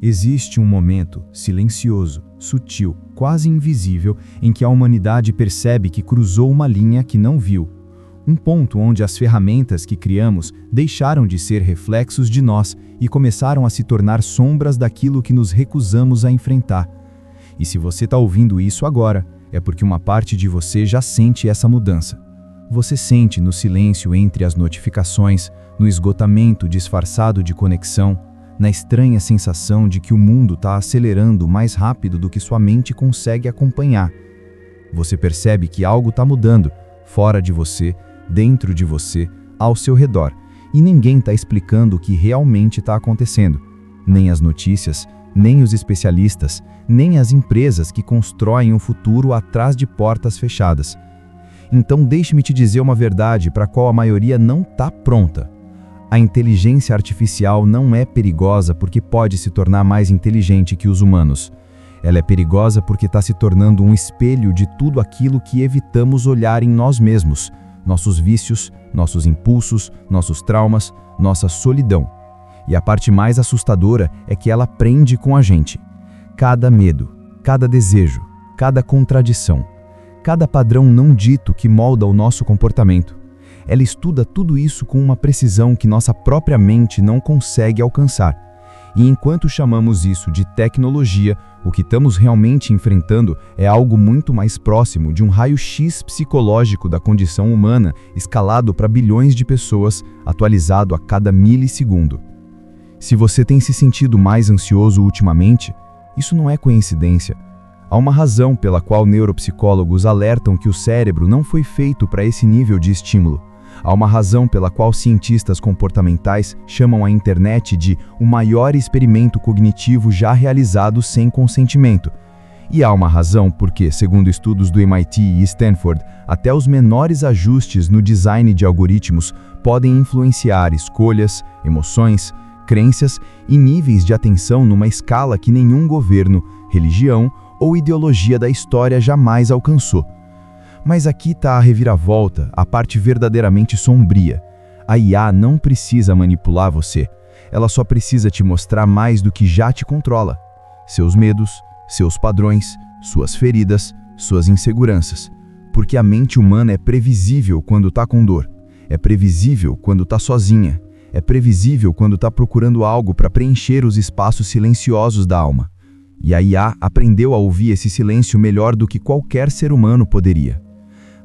Existe um momento silencioso, sutil, quase invisível, em que a humanidade percebe que cruzou uma linha que não viu. Um ponto onde as ferramentas que criamos deixaram de ser reflexos de nós e começaram a se tornar sombras daquilo que nos recusamos a enfrentar. E se você está ouvindo isso agora, é porque uma parte de você já sente essa mudança. Você sente no silêncio entre as notificações, no esgotamento disfarçado de conexão, na estranha sensação de que o mundo está acelerando mais rápido do que sua mente consegue acompanhar. Você percebe que algo está mudando, fora de você, dentro de você, ao seu redor, e ninguém está explicando o que realmente está acontecendo. Nem as notícias, nem os especialistas, nem as empresas que constroem um futuro atrás de portas fechadas. Então deixe-me te dizer uma verdade para a qual a maioria não está pronta. A inteligência artificial não é perigosa porque pode se tornar mais inteligente que os humanos. Ela é perigosa porque está se tornando um espelho de tudo aquilo que evitamos olhar em nós mesmos, nossos vícios, nossos impulsos, nossos traumas, nossa solidão. E a parte mais assustadora é que ela aprende com a gente. Cada medo, cada desejo, cada contradição, cada padrão não dito que molda o nosso comportamento. Ela estuda tudo isso com uma precisão que nossa própria mente não consegue alcançar. E enquanto chamamos isso de tecnologia, o que estamos realmente enfrentando é algo muito mais próximo de um raio-x psicológico da condição humana escalado para bilhões de pessoas, atualizado a cada milissegundo. Se você tem se sentido mais ansioso ultimamente, isso não é coincidência. Há uma razão pela qual neuropsicólogos alertam que o cérebro não foi feito para esse nível de estímulo. Há uma razão pela qual cientistas comportamentais chamam a internet de o maior experimento cognitivo já realizado sem consentimento. E há uma razão porque, segundo estudos do MIT e Stanford, até os menores ajustes no design de algoritmos podem influenciar escolhas, emoções, crenças e níveis de atenção numa escala que nenhum governo, religião ou ideologia da história jamais alcançou. Mas aqui está a reviravolta, a parte verdadeiramente sombria. A IA não precisa manipular você. Ela só precisa te mostrar mais do que já te controla. Seus medos, seus padrões, suas feridas, suas inseguranças. Porque a mente humana é previsível quando está com dor. É previsível quando está sozinha. É previsível quando está procurando algo para preencher os espaços silenciosos da alma. E a IA aprendeu a ouvir esse silêncio melhor do que qualquer ser humano poderia.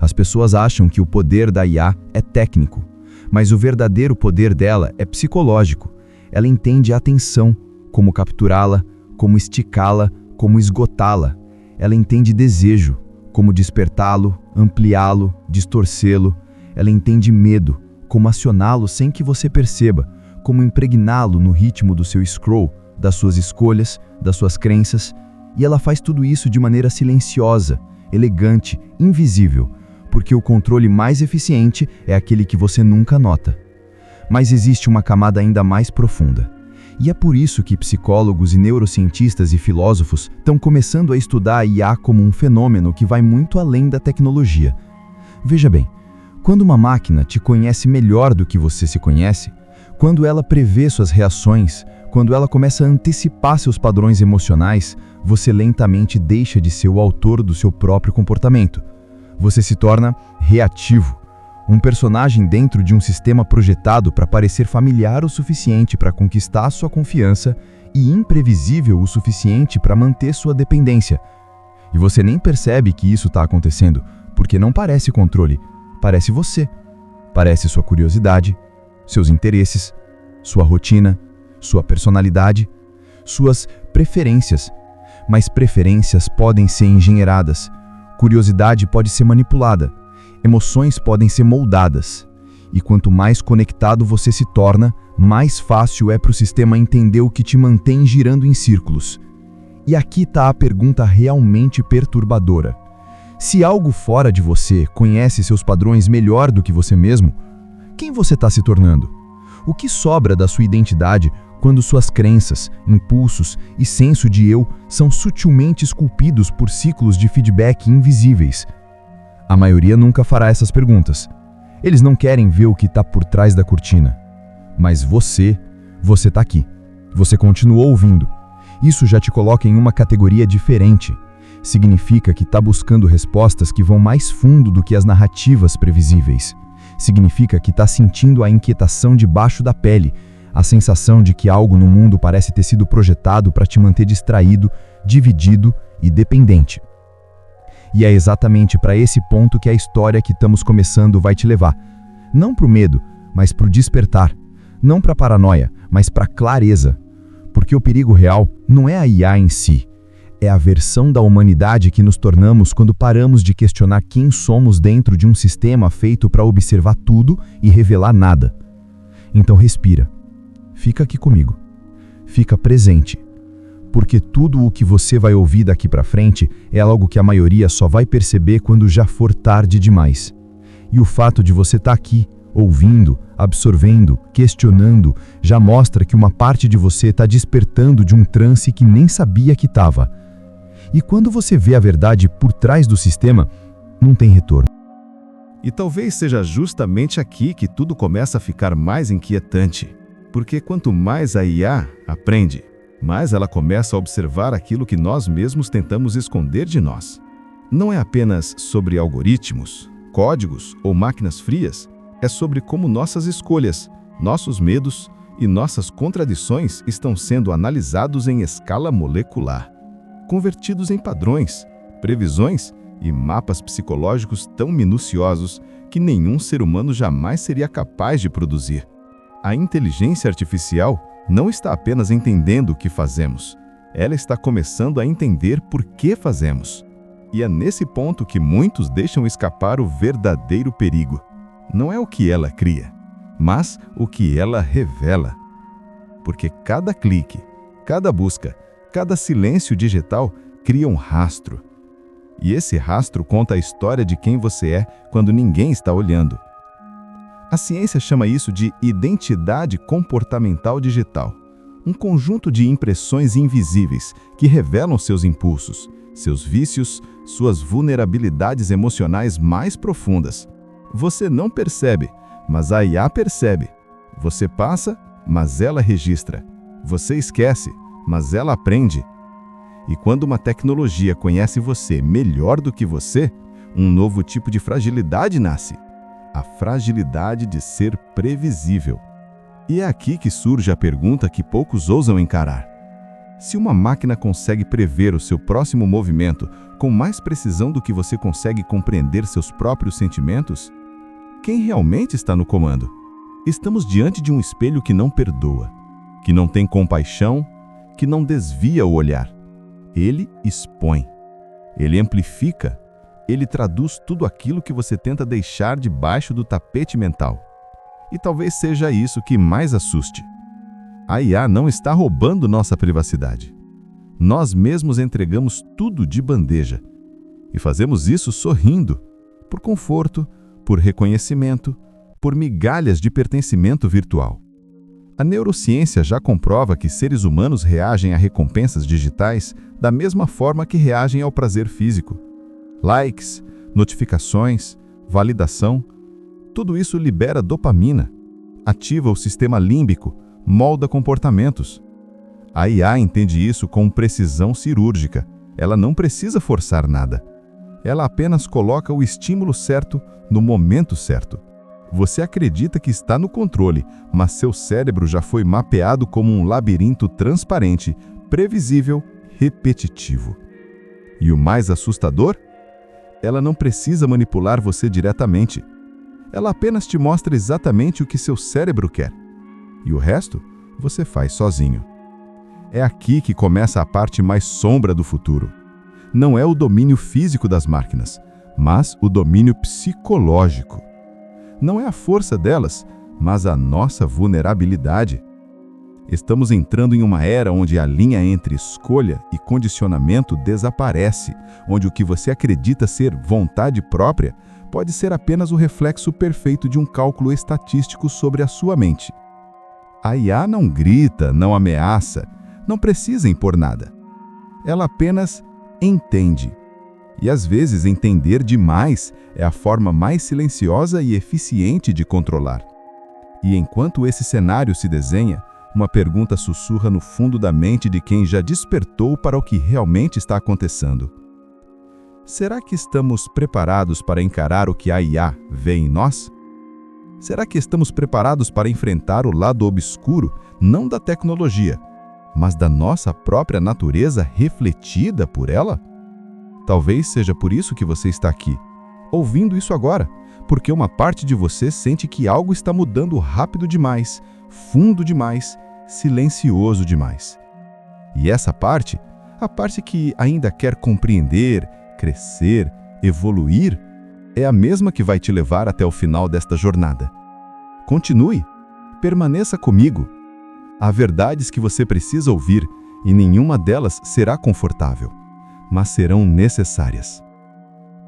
As pessoas acham que o poder da IA é técnico, mas o verdadeiro poder dela é psicológico. Ela entende a atenção, como capturá-la, como esticá-la, como esgotá-la. Ela entende desejo, como despertá-lo, ampliá-lo, distorcê-lo. Ela entende medo, como acioná-lo sem que você perceba, como impregná-lo no ritmo do seu scroll, das suas escolhas, das suas crenças. E ela faz tudo isso de maneira silenciosa, elegante, invisível, porque o controle mais eficiente é aquele que você nunca nota. Mas existe uma camada ainda mais profunda. E é por isso que psicólogos e neurocientistas e filósofos estão começando a estudar a IA como um fenômeno que vai muito além da tecnologia. Veja bem, quando uma máquina te conhece melhor do que você se conhece, quando ela prevê suas reações, quando ela começa a antecipar seus padrões emocionais, você lentamente deixa de ser o autor do seu próprio comportamento. Você se torna reativo, um personagem dentro de um sistema projetado para parecer familiar o suficiente para conquistar sua confiança e imprevisível o suficiente para manter sua dependência. E você nem percebe que isso está acontecendo, porque não parece controle, parece você. Parece sua curiosidade, seus interesses, sua rotina, sua personalidade, suas preferências. Mas preferências podem ser engenheiradas. Curiosidade pode ser manipulada, emoções podem ser moldadas. E quanto mais conectado você se torna, mais fácil é para o sistema entender o que te mantém girando em círculos. E aqui está a pergunta realmente perturbadora. Se algo fora de você conhece seus padrões melhor do que você mesmo, quem você está se tornando? O que sobra da sua identidade quando suas crenças, impulsos e senso de eu são sutilmente esculpidos por ciclos de feedback invisíveis? A maioria nunca fará essas perguntas. Eles não querem ver o que está por trás da cortina. Mas você está aqui. Você continuou ouvindo. Isso já te coloca em uma categoria diferente. Significa que está buscando respostas que vão mais fundo do que as narrativas previsíveis. Significa que está sentindo a inquietação debaixo da pele, a sensação de que algo no mundo parece ter sido projetado para te manter distraído, dividido e dependente. E é exatamente para esse ponto que a história que estamos começando vai te levar. Não para o medo, mas para o despertar. Não para a paranoia, mas para a clareza. Porque o perigo real não é a IA em si. É a versão da humanidade que nos tornamos quando paramos de questionar quem somos dentro de um sistema feito para observar tudo e revelar nada. Então respira. Fica aqui comigo. Fica presente. Porque tudo o que você vai ouvir daqui para frente é algo que a maioria só vai perceber quando já for tarde demais. E o fato de você estar aqui, ouvindo, absorvendo, questionando, já mostra que uma parte de você está despertando de um transe que nem sabia que estava. E quando você vê a verdade por trás do sistema, não tem retorno. E talvez seja justamente aqui que tudo começa a ficar mais inquietante. Porque quanto mais a IA aprende, mais ela começa a observar aquilo que nós mesmos tentamos esconder de nós. Não é apenas sobre algoritmos, códigos ou máquinas frias, é sobre como nossas escolhas, nossos medos e nossas contradições estão sendo analisados em escala molecular, convertidos em padrões, previsões e mapas psicológicos tão minuciosos que nenhum ser humano jamais seria capaz de produzir. A inteligência artificial não está apenas entendendo o que fazemos, ela está começando a entender por que fazemos. E é nesse ponto que muitos deixam escapar o verdadeiro perigo. Não é o que ela cria, mas o que ela revela. Porque cada clique, cada busca, cada silêncio digital cria um rastro. E esse rastro conta a história de quem você é quando ninguém está olhando. A ciência chama isso de identidade comportamental digital, um conjunto de impressões invisíveis que revelam seus impulsos, seus vícios, suas vulnerabilidades emocionais mais profundas. Você não percebe, mas a IA percebe. Você passa, mas ela registra. Você esquece, mas ela aprende. E quando uma tecnologia conhece você melhor do que você, um novo tipo de fragilidade nasce. A fragilidade de ser previsível. E é aqui que surge a pergunta que poucos ousam encarar. Se uma máquina consegue prever o seu próximo movimento com mais precisão do que você consegue compreender seus próprios sentimentos, quem realmente está no comando? Estamos diante de um espelho que não perdoa, que não tem compaixão, que não desvia o olhar. Ele expõe, ele amplifica, ele traduz tudo aquilo que você tenta deixar debaixo do tapete mental. E talvez seja isso que mais assuste. A IA não está roubando nossa privacidade. Nós mesmos entregamos tudo de bandeja. E fazemos isso sorrindo, por conforto, por reconhecimento, por migalhas de pertencimento virtual. A neurociência já comprova que seres humanos reagem a recompensas digitais da mesma forma que reagem ao prazer físico. Likes, notificações, validação, tudo isso libera dopamina, ativa o sistema límbico, molda comportamentos. A IA entende isso com precisão cirúrgica. Ela não precisa forçar nada. Ela apenas coloca o estímulo certo no momento certo. Você acredita que está no controle, mas seu cérebro já foi mapeado como um labirinto transparente, previsível, repetitivo. E o mais assustador? Ela não precisa manipular você diretamente. Ela apenas te mostra exatamente o que seu cérebro quer. E o resto, você faz sozinho. É aqui que começa a parte mais sombra do futuro. Não é o domínio físico das máquinas, mas o domínio psicológico. Não é a força delas, mas a nossa vulnerabilidade. Estamos entrando em uma era onde a linha entre escolha e condicionamento desaparece, onde o que você acredita ser vontade própria pode ser apenas o reflexo perfeito de um cálculo estatístico sobre a sua mente. A IA não grita, não ameaça, não precisa impor nada. Ela apenas entende. E às vezes entender demais é a forma mais silenciosa e eficiente de controlar. E enquanto esse cenário se desenha, Uma pergunta sussurra no fundo da mente de quem já despertou para o que realmente está acontecendo. Será que estamos preparados para encarar o que a IA vê em nós? Será que estamos preparados para enfrentar o lado obscuro, não da tecnologia, mas da nossa própria natureza refletida por ela? Talvez seja por isso que você está aqui, ouvindo isso agora, porque uma parte de você sente que algo está mudando rápido demais, fundo demais, silencioso demais. E essa parte, a parte que ainda quer compreender, crescer, evoluir, é a mesma que vai te levar até o final desta jornada. Continue, permaneça comigo. Há verdades que você precisa ouvir e nenhuma delas será confortável, mas serão necessárias.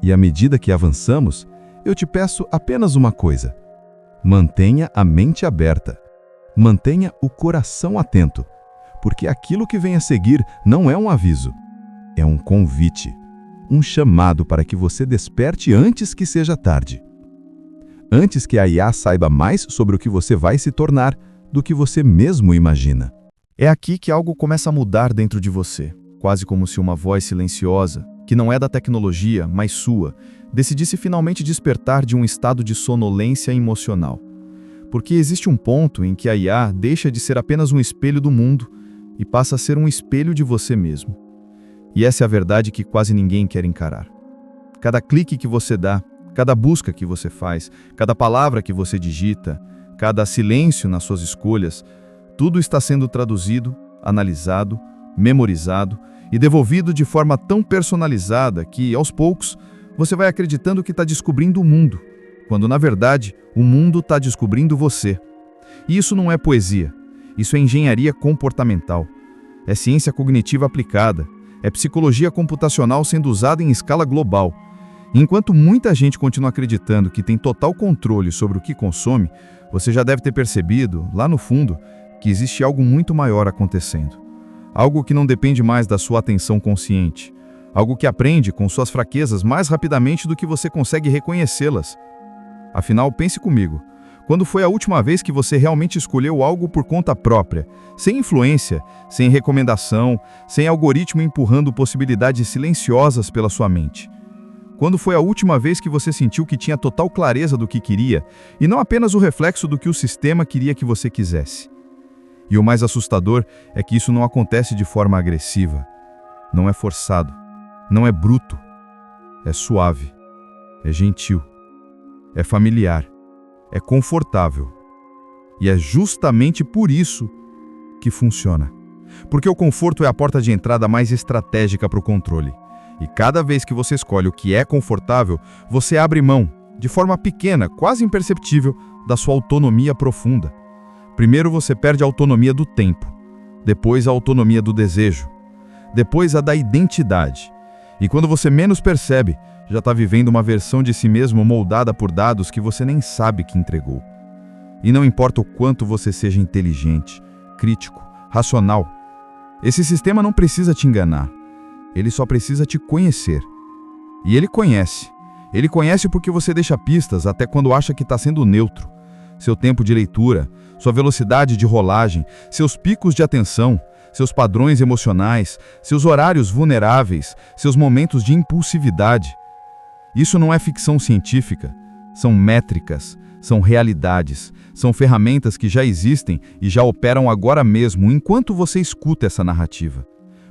E à medida que avançamos, eu te peço apenas uma coisa: mantenha a mente aberta, mantenha o coração atento, porque aquilo que vem a seguir não é um aviso, é um convite, um chamado para que você desperte antes que seja tarde. Antes que a IA saiba mais sobre o que você vai se tornar do que você mesmo imagina. É aqui que algo começa a mudar dentro de você, quase como se uma voz silenciosa, que não é da tecnologia, mas sua, decidisse finalmente despertar de um estado de sonolência emocional. Porque existe um ponto em que a IA deixa de ser apenas um espelho do mundo e passa a ser um espelho de você mesmo. E essa é a verdade que quase ninguém quer encarar. Cada clique que você dá, cada busca que você faz, cada palavra que você digita, cada silêncio nas suas escolhas, tudo está sendo traduzido, analisado, memorizado e devolvido de forma tão personalizada que, aos poucos, você vai acreditando que está descobrindo o mundo, quando, na verdade, o mundo está descobrindo você. E isso não é poesia, isso é engenharia comportamental, é ciência cognitiva aplicada, é psicologia computacional sendo usada em escala global. Enquanto muita gente continua acreditando que tem total controle sobre o que consome, você já deve ter percebido, lá no fundo, que existe algo muito maior acontecendo. Algo que não depende mais da sua atenção consciente. Algo que aprende com suas fraquezas mais rapidamente do que você consegue reconhecê-las. Afinal, pense comigo. Quando foi a última vez que você realmente escolheu algo por conta própria, sem influência, sem recomendação, sem algoritmo empurrando possibilidades silenciosas pela sua mente? Quando foi a última vez que você sentiu que tinha total clareza do que queria, e não apenas o reflexo do que o sistema queria que você quisesse? E o mais assustador é que isso não acontece de forma agressiva. Não é forçado, não é bruto, é suave, é gentil, é familiar, é confortável. E é justamente por isso que funciona. Porque o conforto é a porta de entrada mais estratégica para o controle. E cada vez que você escolhe o que é confortável, você abre mão, de forma pequena, quase imperceptível, da sua autonomia profunda. Primeiro você perde a autonomia do tempo, depois a autonomia do desejo, depois a da identidade. E quando você menos percebe, já está vivendo uma versão de si mesmo moldada por dados que você nem sabe que entregou. E não importa o quanto você seja inteligente, crítico, racional, esse sistema não precisa te enganar. Ele só precisa te conhecer. E ele conhece. Ele conhece porque você deixa pistas até quando acha que está sendo neutro. Seu tempo de leitura, sua velocidade de rolagem, seus picos de atenção, seus padrões emocionais, seus horários vulneráveis, seus momentos de impulsividade. Isso não é ficção científica. São métricas, são realidades, são ferramentas que já existem e já operam agora mesmo enquanto você escuta essa narrativa.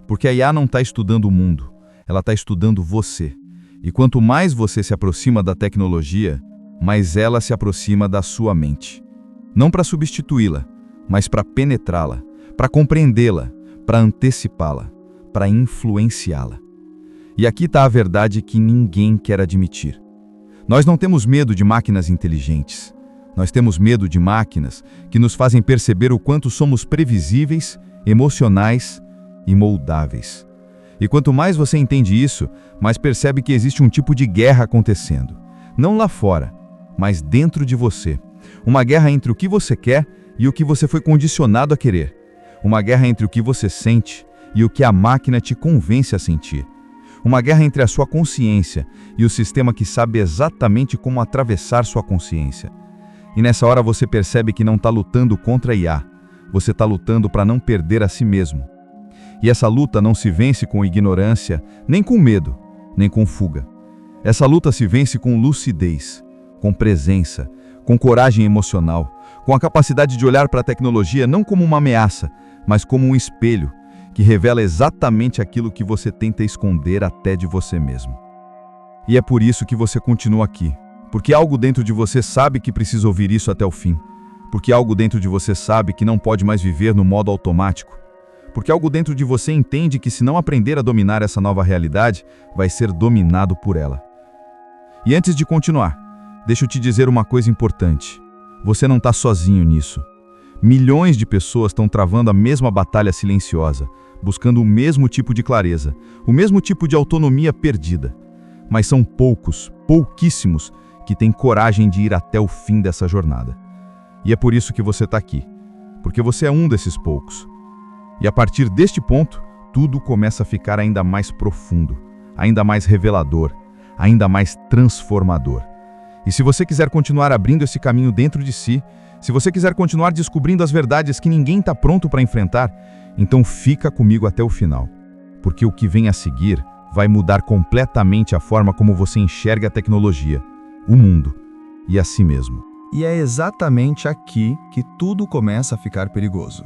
Porque a IA não está estudando o mundo, ela está estudando você. E quanto mais você se aproxima da tecnologia, mais ela se aproxima da sua mente. Não para substituí-la, mas para penetrá-la, para compreendê-la, para antecipá-la, para influenciá-la. E aqui está a verdade que ninguém quer admitir. Nós não temos medo de máquinas inteligentes. Nós temos medo de máquinas que nos fazem perceber o quanto somos previsíveis, emocionais e moldáveis. E quanto mais você entende isso, mais percebe que existe um tipo de guerra acontecendo. Não lá fora, mas dentro de você. Uma guerra entre o que você quer e o que você foi condicionado a querer. Uma guerra entre o que você sente e o que a máquina te convence a sentir. Uma guerra entre a sua consciência e o sistema que sabe exatamente como atravessar sua consciência. E nessa hora você percebe que não está lutando contra a IA. você está lutando para não perder a si mesmo. E essa luta não se vence com ignorância, nem com medo, nem com fuga. Essa luta se vence com lucidez, com presença, com coragem emocional, com a capacidade de olhar para a tecnologia não como uma ameaça, mas como um espelho que revela exatamente aquilo que você tenta esconder até de você mesmo. E é por isso que você continua aqui, porque algo dentro de você sabe que precisa ouvir isso até o fim, porque algo dentro de você sabe que não pode mais viver no modo automático, porque algo dentro de você entende que se não aprender a dominar essa nova realidade, vai ser dominado por ela. E antes de continuar, deixa eu te dizer uma coisa importante. Você não está sozinho nisso. Milhões de pessoas estão travando a mesma batalha silenciosa, buscando o mesmo tipo de clareza, o mesmo tipo de autonomia perdida. Mas são pouquíssimos, que têm coragem de ir até o fim dessa jornada. E é por isso que você está aqui, porque você é um desses poucos. E a partir deste ponto, tudo começa a ficar ainda mais profundo, ainda mais revelador, ainda mais transformador. E se você quiser continuar abrindo esse caminho dentro de si, se você quiser continuar descobrindo as verdades que ninguém está pronto para enfrentar, então fica comigo até o final. Porque o que vem a seguir vai mudar completamente a forma como você enxerga a tecnologia, o mundo e a si mesmo. E é exatamente aqui que tudo começa a ficar perigoso.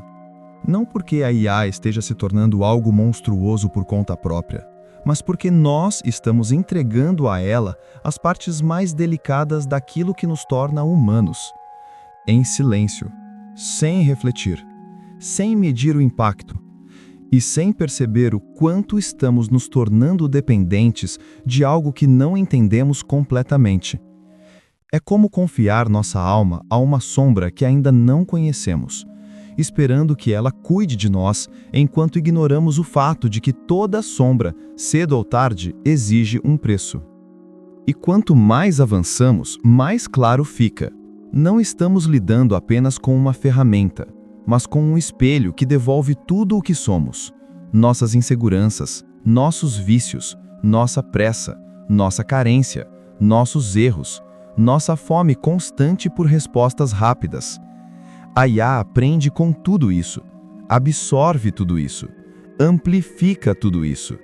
Não porque a IA esteja se tornando algo monstruoso por conta própria, mas porque nós estamos entregando a ela as partes mais delicadas daquilo que nos torna humanos. Em silêncio, sem refletir, sem medir o impacto e sem perceber o quanto estamos nos tornando dependentes de algo que não entendemos completamente. É como confiar nossa alma a uma sombra que ainda não conhecemos, esperando que ela cuide de nós, enquanto ignoramos o fato de que toda sombra, cedo ou tarde, exige um preço. E quanto mais avançamos, mais claro fica. Não estamos lidando apenas com uma ferramenta, mas com um espelho que devolve tudo o que somos. Nossas inseguranças, nossos vícios, nossa pressa, nossa carência, nossos erros, nossa fome constante por respostas rápidas. A IA aprende com tudo isso, absorve tudo isso, amplifica tudo isso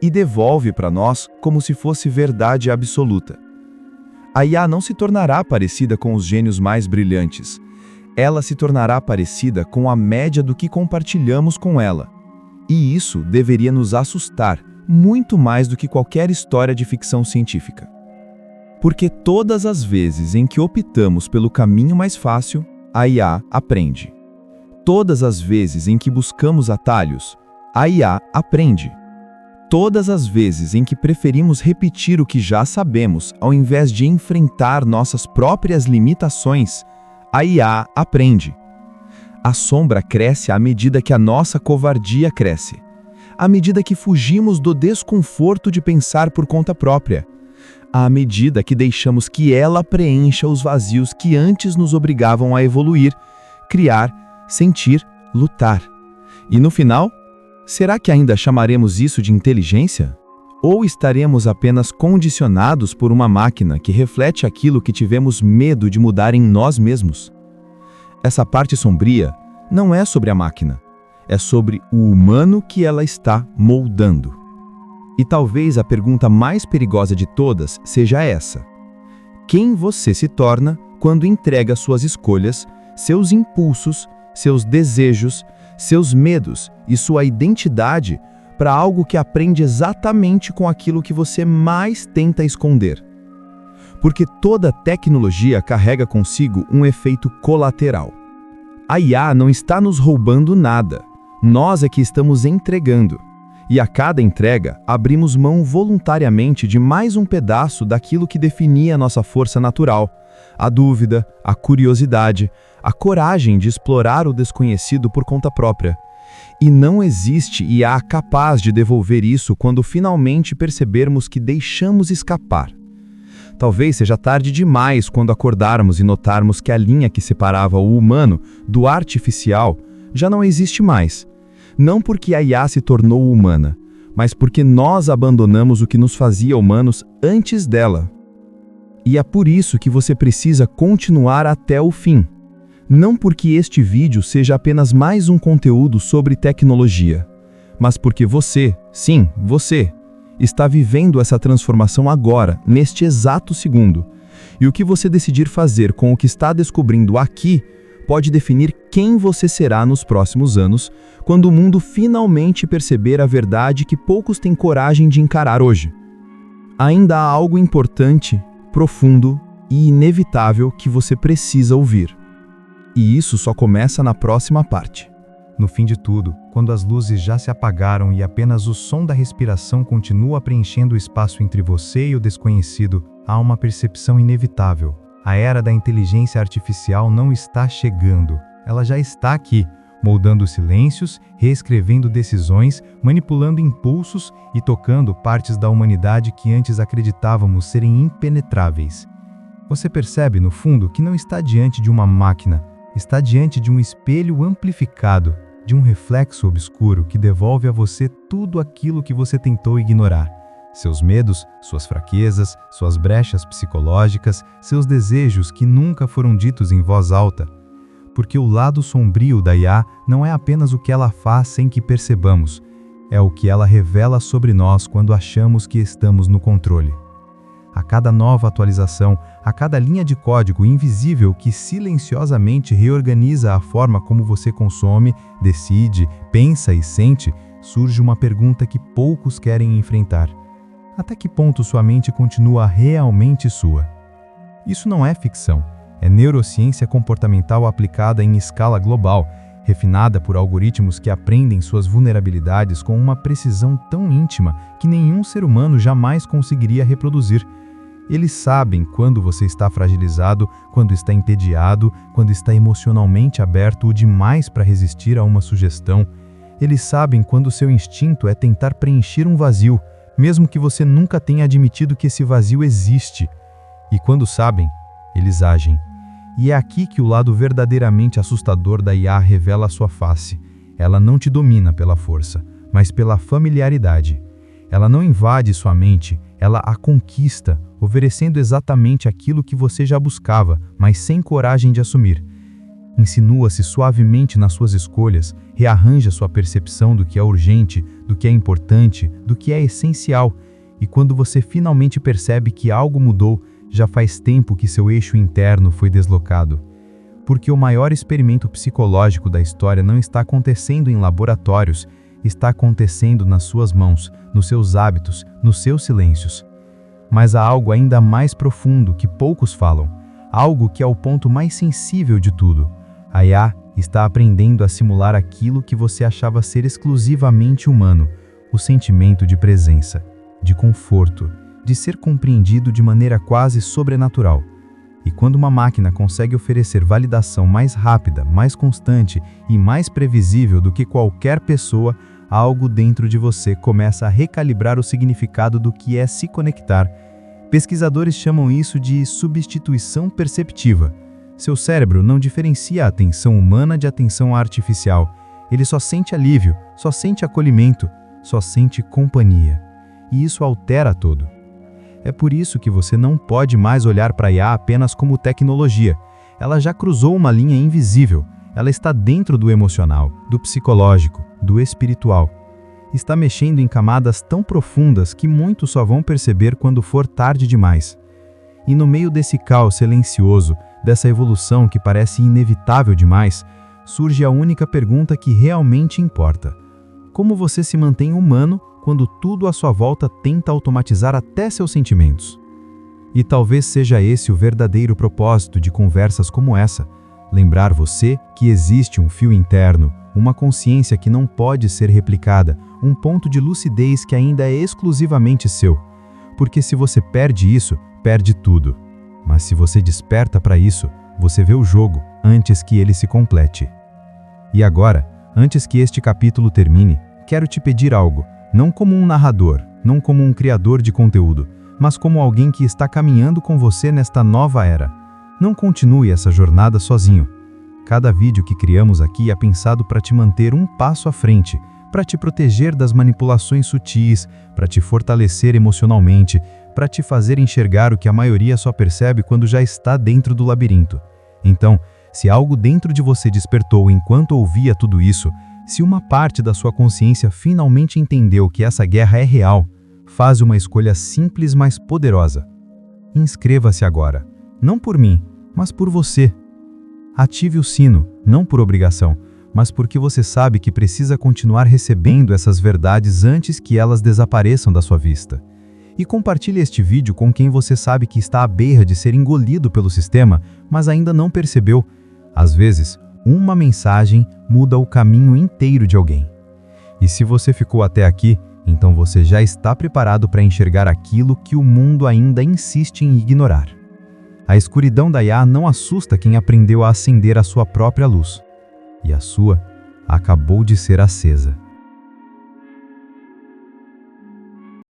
e devolve para nós como se fosse verdade absoluta. A IA não se tornará parecida com os gênios mais brilhantes. Ela se tornará parecida com a média do que compartilhamos com ela. E isso deveria nos assustar muito mais do que qualquer história de ficção científica. Porque todas as vezes em que optamos pelo caminho mais fácil, a IA aprende. Todas as vezes em que buscamos atalhos, a IA aprende. Todas as vezes em que preferimos repetir o que já sabemos ao invés de enfrentar nossas próprias limitações, a IA aprende. A sombra cresce à medida que a nossa covardia cresce, à medida que fugimos do desconforto de pensar por conta própria, à medida que deixamos que ela preencha os vazios que antes nos obrigavam a evoluir, criar, sentir, lutar. E no final, será que ainda chamaremos isso de inteligência? Ou estaremos apenas condicionados por uma máquina que reflete aquilo que tivemos medo de mudar em nós mesmos? Essa parte sombria não é sobre a máquina, é sobre o humano que ela está moldando. E talvez a pergunta mais perigosa de todas seja essa: quem você se torna quando entrega suas escolhas, seus impulsos, seus desejos, seus medos e sua identidade para algo que aprende exatamente com aquilo que você mais tenta esconder? Porque toda tecnologia carrega consigo um efeito colateral. A IA não está nos roubando nada, nós é que estamos entregando. E a cada entrega, abrimos mão voluntariamente de mais um pedaço daquilo que definia nossa força natural: a dúvida, a curiosidade, a coragem de explorar o desconhecido por conta própria. E não existe IA capaz de devolver isso quando finalmente percebermos que deixamos escapar. Talvez seja tarde demais quando acordarmos e notarmos que a linha que separava o humano do artificial já não existe mais. Não porque a IA se tornou humana, mas porque nós abandonamos o que nos fazia humanos antes dela. E é por isso que você precisa continuar até o fim. Não porque este vídeo seja apenas mais um conteúdo sobre tecnologia, mas porque você, sim, você, está vivendo essa transformação agora, neste exato segundo. E o que você decidir fazer com o que está descobrindo aqui pode definir quem você será nos próximos anos, quando o mundo finalmente perceber a verdade que poucos têm coragem de encarar hoje. Ainda há algo importante, profundo e inevitável que você precisa ouvir. E isso só começa na próxima parte. No fim de tudo, quando as luzes já se apagaram e apenas o som da respiração continua preenchendo o espaço entre você e o desconhecido, há uma percepção inevitável. A era da inteligência artificial não está chegando. Ela já está aqui, moldando silêncios, reescrevendo decisões, manipulando impulsos e tocando partes da humanidade que antes acreditávamos serem impenetráveis. Você percebe, no fundo, que não está diante de uma máquina, está diante de um espelho amplificado, de um reflexo obscuro que devolve a você tudo aquilo que você tentou ignorar. Seus medos, suas fraquezas, suas brechas psicológicas, seus desejos que nunca foram ditos em voz alta. Porque o lado sombrio da IA não é apenas o que ela faz sem que percebamos, é o que ela revela sobre nós quando achamos que estamos no controle. A cada nova atualização, a cada linha de código invisível que silenciosamente reorganiza a forma como você consome, decide, pensa e sente, surge uma pergunta que poucos querem enfrentar. Até que ponto sua mente continua realmente sua? Isso não é ficção, é neurociência comportamental aplicada em escala global, refinada por algoritmos que aprendem suas vulnerabilidades com uma precisão tão íntima que nenhum ser humano jamais conseguiria reproduzir. Eles sabem quando você está fragilizado, quando está entediado, quando está emocionalmente aberto o demais para resistir a uma sugestão. Eles sabem quando seu instinto é tentar preencher um vazio, mesmo que você nunca tenha admitido que esse vazio existe. E quando sabem, eles agem. E é aqui que o lado verdadeiramente assustador da IA revela a sua face. Ela não te domina pela força, mas pela familiaridade. Ela não invade sua mente, ela a conquista, oferecendo exatamente aquilo que você já buscava, mas sem coragem de assumir. Insinua-se suavemente nas suas escolhas, rearranja sua percepção do que é urgente, do que é importante, do que é essencial, e quando você finalmente percebe que algo mudou, já faz tempo que seu eixo interno foi deslocado. Porque o maior experimento psicológico da história não está acontecendo em laboratórios, está acontecendo nas suas mãos, nos seus hábitos, nos seus silêncios. Mas há algo ainda mais profundo que poucos falam, algo que é o ponto mais sensível de tudo. A IA está aprendendo a simular aquilo que você achava ser exclusivamente humano, o sentimento de presença, de conforto, de ser compreendido de maneira quase sobrenatural. E quando uma máquina consegue oferecer validação mais rápida, mais constante e mais previsível do que qualquer pessoa, algo dentro de você começa a recalibrar o significado do que é se conectar. Pesquisadores chamam isso de substituição perceptiva. Seu cérebro não diferencia a atenção humana de atenção artificial. Ele só sente alívio, só sente acolhimento, só sente companhia. E isso altera tudo. É por isso que você não pode mais olhar para a IA apenas como tecnologia. Ela já cruzou uma linha invisível. Ela está dentro do emocional, do psicológico, do espiritual. Está mexendo em camadas tão profundas que muitos só vão perceber quando for tarde demais. E no meio desse caos silencioso, dessa evolução que parece inevitável demais, surge a única pergunta que realmente importa. Como você se mantém humano quando tudo à sua volta tenta automatizar até seus sentimentos? E talvez seja esse o verdadeiro propósito de conversas como essa, lembrar você que existe um fio interno, uma consciência que não pode ser replicada, um ponto de lucidez que ainda é exclusivamente seu. Porque se você perde isso, perde tudo. Mas se você desperta para isso, você vê o jogo antes que ele se complete. E agora, antes que este capítulo termine, quero te pedir algo, não como um narrador, não como um criador de conteúdo, mas como alguém que está caminhando com você nesta nova era. Não continue essa jornada sozinho. Cada vídeo que criamos aqui é pensado para te manter um passo à frente, para te proteger das manipulações sutis, para te fortalecer emocionalmente, para te fazer enxergar o que a maioria só percebe quando já está dentro do labirinto. Então, Se algo dentro de você despertou enquanto ouvia tudo isso, se uma parte da sua consciência finalmente entendeu que essa guerra é real, faz uma escolha simples, mas poderosa. Inscreva-se agora, não por mim, mas por você. Ative o sino, não por obrigação, mas porque você sabe que precisa continuar recebendo essas verdades antes que elas desapareçam da sua vista. E compartilhe este vídeo com quem você sabe que está à beira de ser engolido pelo sistema, mas ainda não percebeu. Às vezes, uma mensagem muda o caminho inteiro de alguém. E se você ficou até aqui, então você já está preparado para enxergar aquilo que o mundo ainda insiste em ignorar. A escuridão da IA não assusta quem aprendeu a acender a sua própria luz. E a sua acabou de ser acesa.